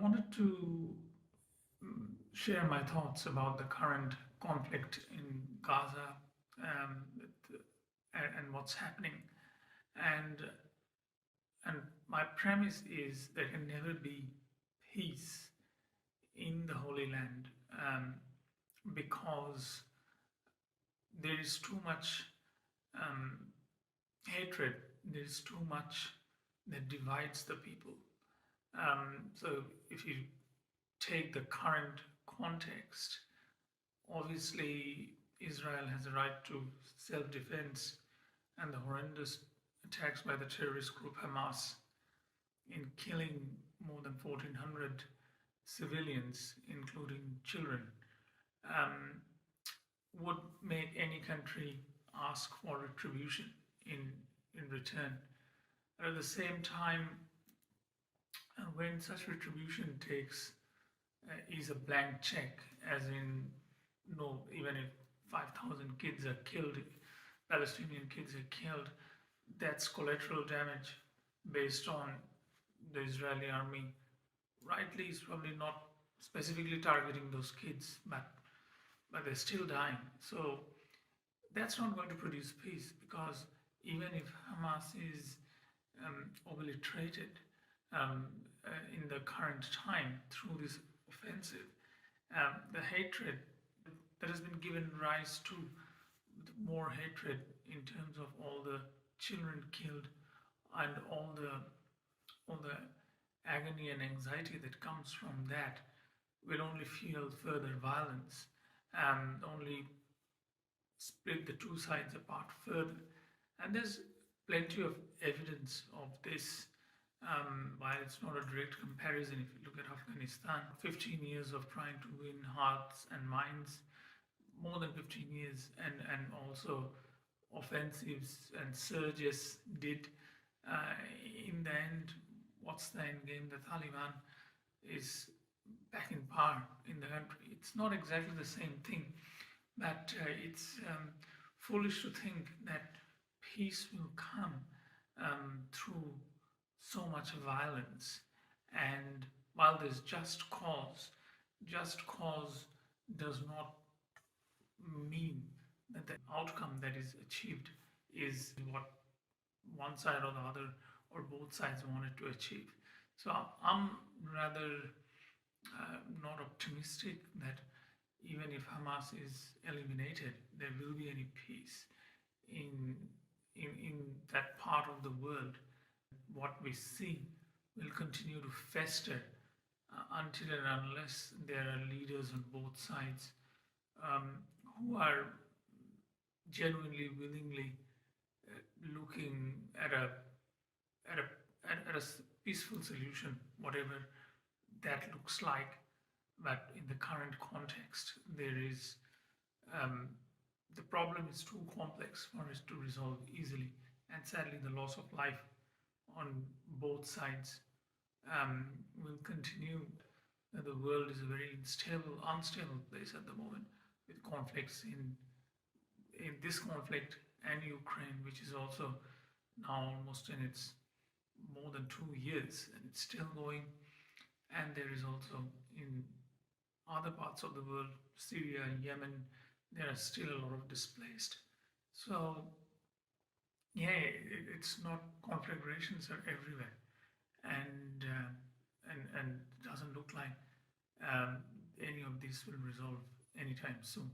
wanted to share my thoughts about the current conflict in Gaza um, and what's happening. And and my premise is there can never be peace in the Holy Land because there is too much um, hatred. There is too much that divides the people. So if you take the current context, obviously Israel has a right to self-defense, and the horrendous attacks by the terrorist group Hamas in killing more than 1,400 civilians, including children, um, would make any country ask for retribution in return. At the same time, when such retribution takes is a blank check, as in no, even if 5,000 kids are killed, Palestinian kids are killed, that's collateral damage based on the Israeli army. Rightly, is probably not specifically targeting those kids, but they're still dying. So that's not going to produce peace, because even if Hamas is obliterated in the current time through this offensive, the hatred that has been given rise to more hatred in terms of all the children killed and all the agony and anxiety that comes from that will only fuel further violence and only split the two sides apart further. And there's plenty of evidence of this. While it's not a direct comparison, if you look at Afghanistan, 15 years of trying to win hearts and minds, more than 15 years, and also offensives and surges did. In the end, what's the end game? The Taliban is back in power in the country. It's not exactly the same thing, but it's foolish to think that peace will come through so much violence. And while there's just cause does not mean that the outcome that is achieved is what one side or the other or both sides wanted to achieve. So I'm rather not optimistic that even if Hamas is eliminated, there will be any peace in that part of the world. What we see will continue to fester until and unless there are leaders on both sides who are genuinely, willingly looking at a peaceful solution, whatever that looks like. But in the current context, there is the problem is too complex for us to resolve easily, and sadly, the loss of life on both sides will continue. The world is a very unstable place at the moment, with conflicts in this conflict and Ukraine, which is also now almost in its more than 2 years, and it's still going. And there is also in other parts of the world, Syria, Yemen, there are still a lot of displaced. So yeah, it's not, conflagrations are everywhere, and doesn't look like any of this will resolve anytime soon.